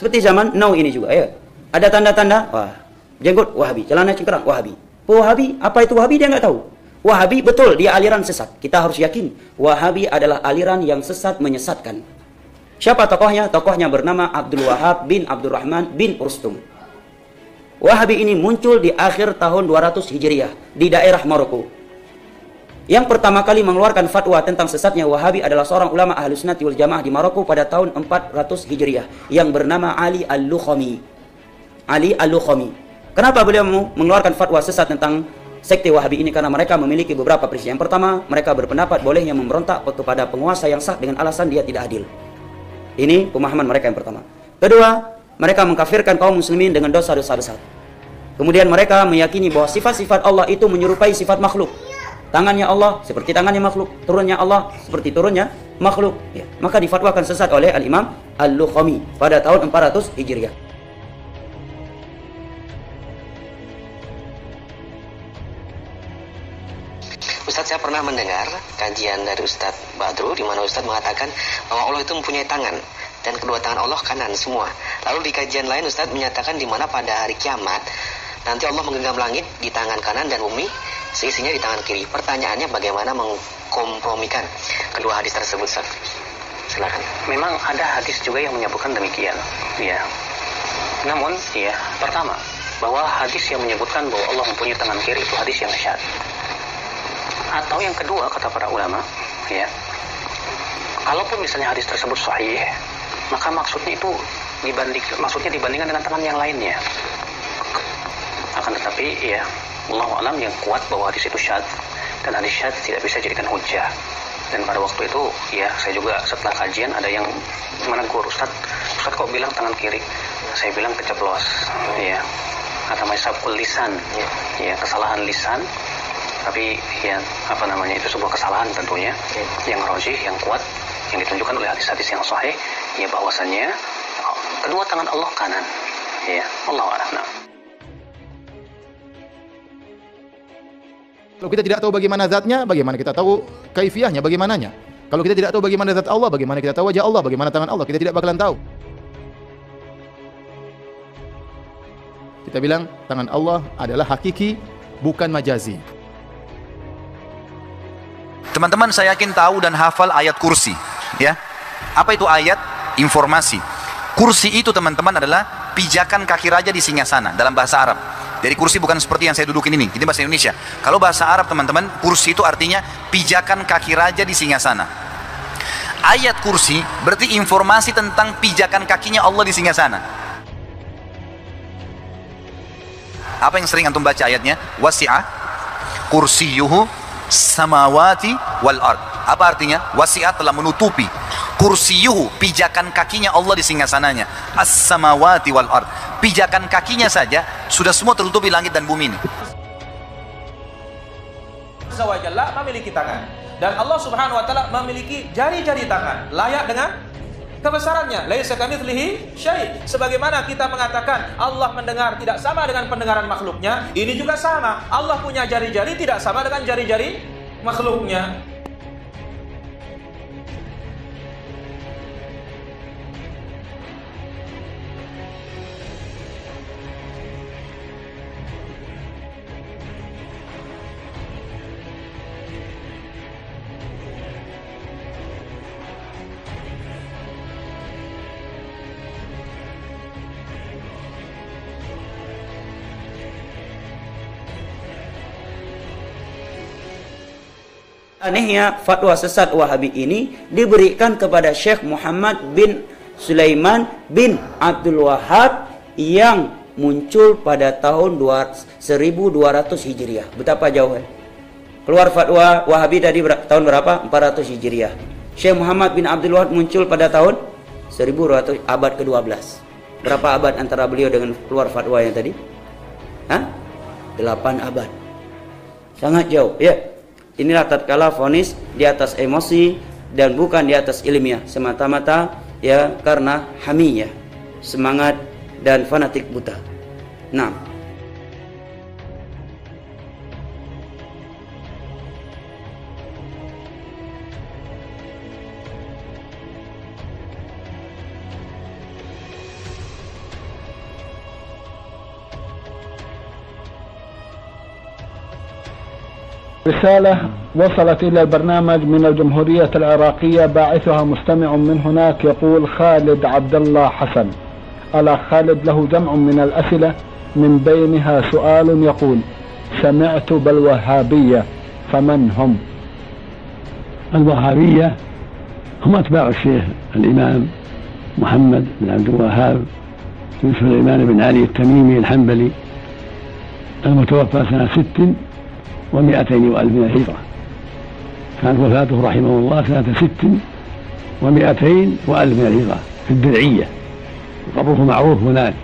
Seperti zaman now ini juga ya. Ada tanda-tanda, wah, jenggot Wahabi, celana cingkrang Wahabi. Wahabi, apa itu Wahabi dia nggak tahu. Wahabi betul dia aliran sesat. Kita harus yakin Wahabi adalah aliran yang sesat menyesatkan. Siapa tokohnya? Tokohnya bernama Abdul Wahab bin Abdurrahman bin Rustum. Wahabi ini muncul di akhir tahun 200 Hijriah di daerah Maroko. Yang pertama kali mengeluarkan fatwa tentang sesatnya Wahabi adalah seorang ulama Ahlus Sunnah wal Jamaah di Maroko pada tahun 400 Hijriah yang bernama Ali Al-Lukhami. Ali Al-Lukhami. Kenapa beliau mengeluarkan fatwa sesat tentang sekte Wahabi ini? Karena mereka memiliki beberapa prinsip. Yang pertama, mereka berpendapat bolehnya memberontak kepada penguasa yang sah dengan alasan dia tidak adil. Ini pemahaman mereka yang pertama. Kedua, mereka mengkafirkan kaum muslimin dengan dosa-dosa besar. Kemudian mereka meyakini bahwa sifat-sifat Allah itu menyerupai sifat makhluk. Tangannya Allah seperti tangannya makhluk, turunnya Allah seperti turunnya makhluk. Ya. Maka difatwakan sesat oleh Al-Imam Al-Lukhami pada tahun 400 Hijriah. Ustadz, saya pernah mendengar kajian dari Ustadz Badru di mana Ustadz mengatakan bahwa Allah itu mempunyai tangan dan kedua tangan Allah kanan semua. Lalu di kajian lain Ustadz menyatakan di mana pada hari kiamat nanti Allah menggenggam langit di tangan kanan dan bumi seisinya di tangan kiri. Pertanyaannya bagaimana mengkompromikan kedua hadis tersebut, Ustadz? Silakan. Memang ada hadis juga yang menyebutkan demikian, ya. Namun, ya, pertama bahwa hadis yang menyebutkan bahwa Allah mempunyai tangan kiri itu hadis yang syadz. Atau yang kedua kata para ulama, ya, kalaupun misalnya hadis tersebut sahih, maka maksudnya itu dibandingkan dengan tangan yang lainnya. Akan tetapi, ya, Wallahu a'lam yang kuat bahwa hadis itu syadz dan hadis syadz tidak bisa dijadikan hujjah. Dan pada waktu itu, ya, saya juga setelah kajian ada yang menegur, Ustaz kok bilang tangan kiri? Saya bilang keceplos, ya, kata sabqul lisan, ya, kesalahan lisan. Tapi ya itu sebuah kesalahan tentunya yang rajih, yang kuat, yang ditunjukkan oleh hadis-hadis yang sahih, ya bahwasannya kedua tangan Allah kanan, ya, Allahu a'lam. Kalau kita tidak tahu bagaimana zatnya, bagaimana kita tahu kaifiyahnya, bagaimananya? Kalau kita tidak tahu bagaimana zat Allah, bagaimana kita tahu wajah Allah, bagaimana tangan Allah? Kita tidak bakalan tahu. Kita bilang tangan Allah adalah hakiki, bukan majazi. Teman-teman, saya yakin tahu dan hafal ayat kursi, ya. Apa itu ayat? Informasi. Kursi itu teman-teman adalah pijakan kaki raja di singgasana dalam bahasa Arab. Jadi kursi bukan seperti yang saya dudukin ini bahasa Indonesia. Kalau bahasa Arab teman-teman, kursi itu artinya pijakan kaki raja di singgasana. Ayat kursi berarti informasi tentang pijakan kakinya Allah di singgasana. Apa yang sering antum baca ayatnya? Wasi'ah kursiyuhu samawati wal ard. Apa artinya? Wasi'ah telah menutupi, kursiyuhu pijakan kakinya Allah di singgasananya, as-samawati wal ard, pijakan kakinya saja sudah semua tertutupi langit dan bumi ini. Azza wa Jalla memiliki tangan dan Allah Subhanahu wa taala memiliki jari-jari tangan layak dengan kebesarannya. Laisa kamitslihi syai'. Sebagaimana kita mengatakan Allah mendengar tidak sama dengan pendengaran makhluknya, ini juga sama. Allah punya jari-jari tidak sama dengan jari-jari makhluknya. Anehnya fatwa sesat Wahabi ini diberikan kepada Syekh Muhammad bin Sulaiman bin Abdul Wahab yang muncul pada tahun 1200 Hijriah. Betapa jauh ya. Keluar fatwa Wahabi tadi tahun berapa? 400 Hijriah. Syekh Muhammad bin Abdul Wahab muncul pada tahun 1200, abad ke-12. Berapa abad antara beliau dengan keluar fatwa yang tadi? 8 abad. Sangat jauh ya. Inilah tatkala vonis di atas emosi dan bukan di atas ilmiah, semata-mata ya karena hamiyah, semangat dan fanatik buta. Nah, رسالة وصلت إلى البرنامج من الجمهورية العراقية، باعثها مستمع من هناك يقول خالد عبد الله حسن. الأخ خالد له جمع من الأسئلة، من بينها سؤال يقول: سمعت بالوهابية، فمن هم؟ الوهابية هم أتباع الشيخ الإمام محمد بن عبد الوهاب بن سليمان بن علي التميمي الحنبلي، المتوفى سنة 600 من الهجرة. كانت وفاته رحمه الله سنة 600 من الهجرة في الدرعية، وقبره معروف هناك.